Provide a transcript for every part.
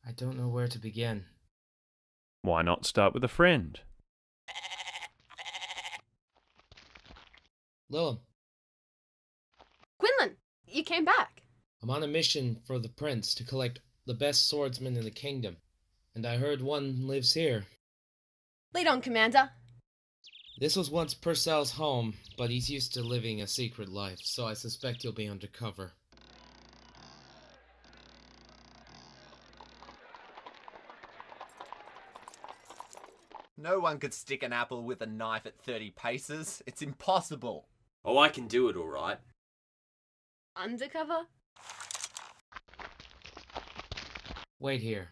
I don't know where to begin. Why not start with a friend? Lil, Quinlan, you came back. I'm on a mission for the prince to collect the best swordsmen in the kingdom, and I heard one lives here. Lead on, Commander. This was once Purcell's home, but he's used to living a secret life, so I suspect he'll be undercover. No one could stick an apple with a knife at 30 paces. It's impossible. Oh, I can do it all right. Undercover? Wait here.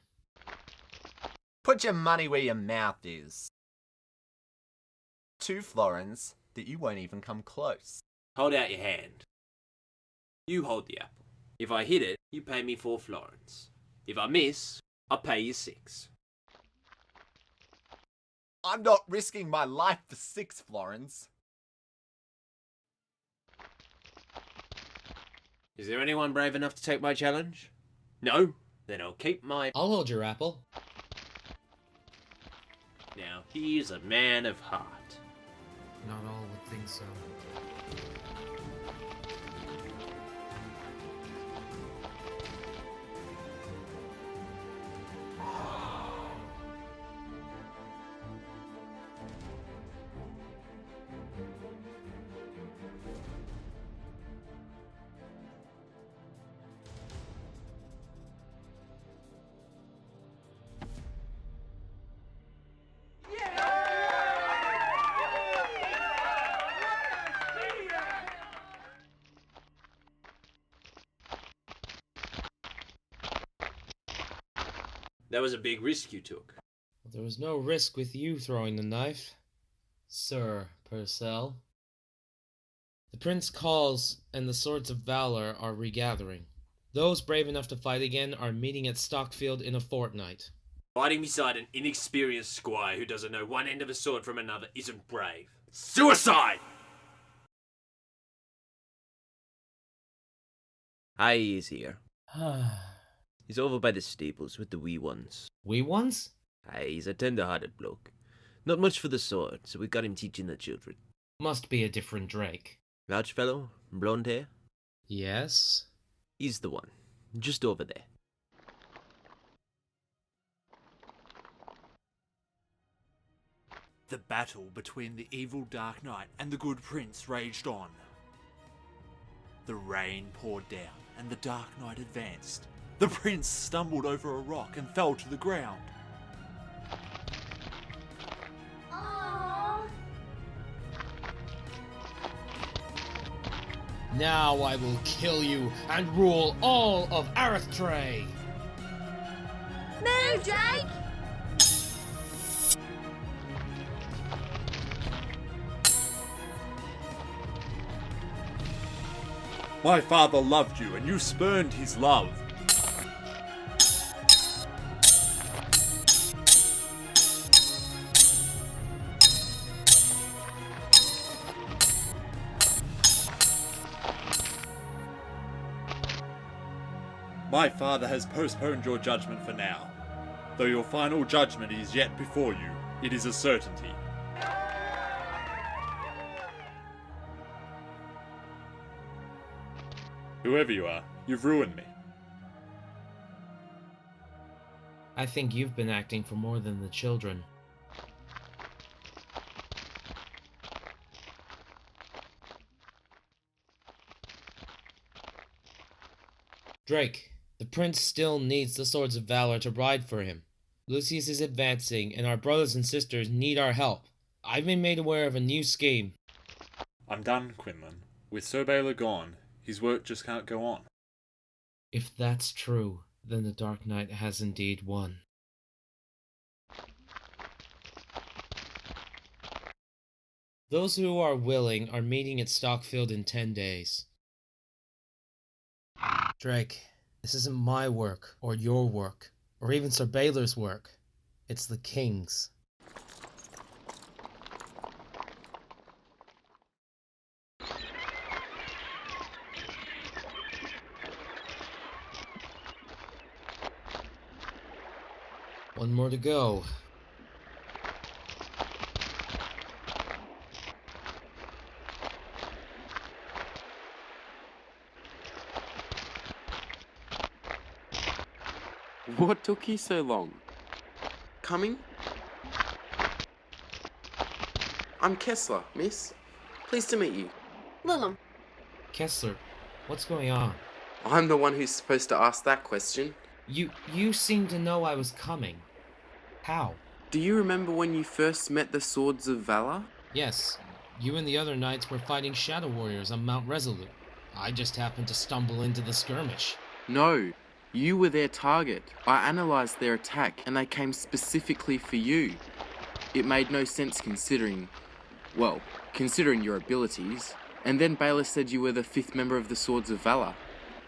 Put your money where your mouth is. 2 florins that you won't even come close. Hold out your hand. You hold the apple. If I hit it, you pay me 4 florins. If I miss, I'll pay you 6. I'm not risking my life for 6 florins. Is there anyone brave enough to take my challenge? No? Then I'll keep my... I'll hold your apple. Now, he's a man of heart. Not all would think so. That was a big risk you took. There was no risk with you throwing the knife, Sir Purcell. The prince calls, and the swords of Valour are regathering. Those brave enough to fight again are meeting at Stockfield in a fortnight. Fighting beside an inexperienced squire who doesn't know one end of a sword from another isn't brave. It's suicide! Aye, he is here. He's over by the stables with the wee ones. Wee ones? Aye, he's a tender-hearted bloke. Not much for the sword, so we got him teaching the children. Must be a different Drake. Large fellow, blonde hair. Yes? He's the one, just over there. The battle between the evil Dark Knight and the good prince raged on. The rain poured down, and the Dark Knight advanced. The prince stumbled over a rock and fell to the ground. Now I will kill you and rule all of Arithtrae! Move, Jake! My father loved you, and you spurned his love. My father has postponed your judgment for now. Though your final judgment is yet before you, it is a certainty. Whoever you are, you've ruined me. I think you've been acting for more than the children. Drake, the prince still needs the swords of Valour to ride for him. Lucius is advancing, and our brothers and sisters need our help. I've been made aware of a new scheme. I'm done, Quinlan. With Sir Baylor gone, his work just can't go on. If that's true, then the Dark Knight has indeed won. Those who are willing are meeting at Stockfield in 10 days. Drake, this isn't my work, or your work, or even Sir Baylor's work. It's the King's. One more to go. What took you so long? Coming? I'm Kessler, miss. Pleased to meet you. Lilum. Kessler, what's going on? I'm the one who's supposed to ask that question. You seem to know I was coming. How? Do you remember when you first met the Swords of Valor? Yes, you and the other knights were fighting shadow warriors on Mount Resolute. I just happened to stumble into the skirmish. No, you were their target. I analysed their attack and they came specifically for you. It made no sense considering your abilities. And then Baylor said you were the 5th member of the Swords of Valor.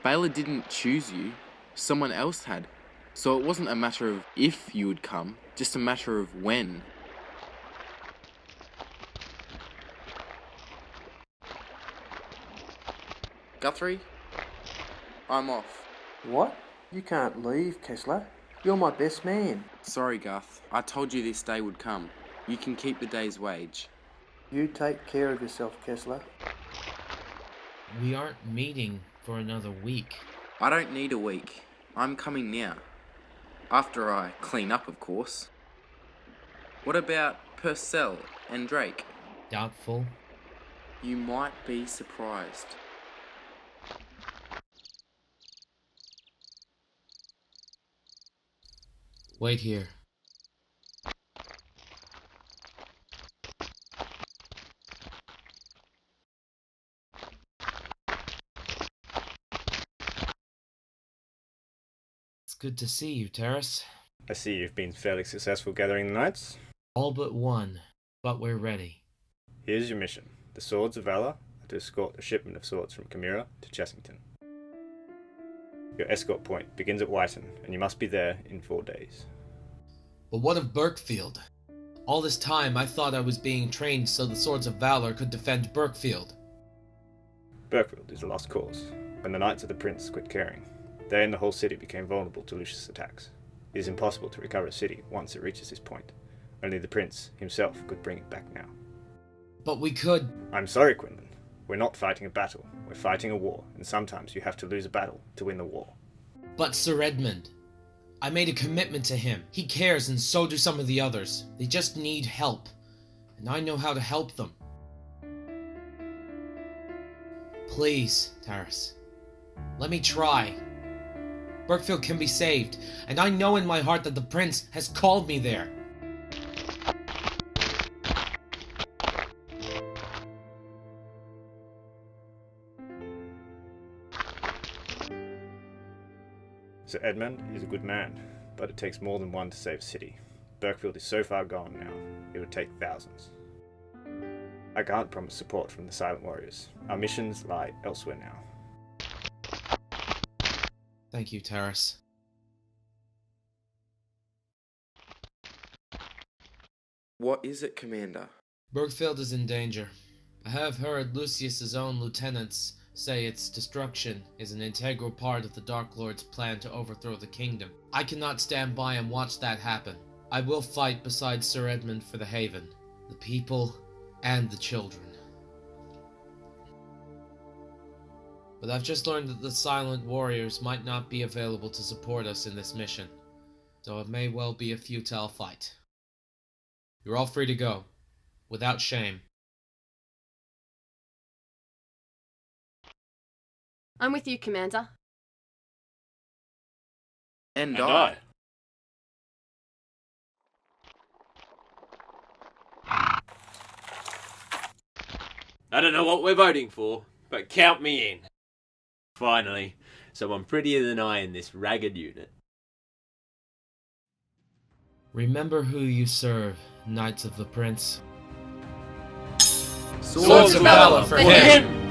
Baylor didn't choose you, someone else had. So it wasn't a matter of if you would come, just a matter of when. Guthrie, I'm off. What? You can't leave, Kessler. You're my best man. Sorry, Guth. I told you this day would come. You can keep the day's wage. You take care of yourself, Kessler. We aren't meeting for another week. I don't need a week. I'm coming now. After I clean up, of course. What about Purcell and Drake? Doubtful. You might be surprised. Wait here. It's good to see you, Terrace. I see you've been fairly successful gathering the knights. All but one, but we're ready. Here's your mission. The Swords of Valor are to escort a shipment of swords from Chimera to Chessington. Your escort point begins at Whiten, and you must be there in 4 days. But what of Burkfield? All this time I thought I was being trained so the Swords of Valor could defend Burkfield. Burkfield is a lost cause. When the Knights of the Prince quit caring, they and the whole city became vulnerable to Lucius' attacks. It is impossible to recover a city once it reaches this point. Only the Prince himself could bring it back now. But we could... I'm sorry, Quinlan. We're not fighting a battle. We're fighting a war, and sometimes you have to lose a battle to win the war. But Sir Edmund... I made a commitment to him. He cares, and so do some of the others. They just need help. And I know how to help them. Please, Taris. Let me try. Burkfield can be saved, and I know in my heart that the Prince has called me there. Sir Edmund is a good man, but it takes more than one to save a city. Burkfield is so far gone now, it would take thousands. I can't promise support from the Silent Warriors. Our missions lie elsewhere now. Thank you, Taris. What is it, Commander? Burkfield is in danger. I have heard Lucius's own lieutenants say its destruction is an integral part of the Dark Lord's plan to overthrow the kingdom. I cannot stand by and watch that happen. I will fight beside Sir Edmund for the Haven, the people, and the children. But I've just learned that the Silent Warriors might not be available to support us in this mission, so it may well be a futile fight. You're all free to go, without shame. I'm with you, Commander. And I. I don't know what we're voting for, but count me in. Finally, someone prettier than I in this ragged unit. Remember who you serve, Knights of the Prince. Swords of Valor for him!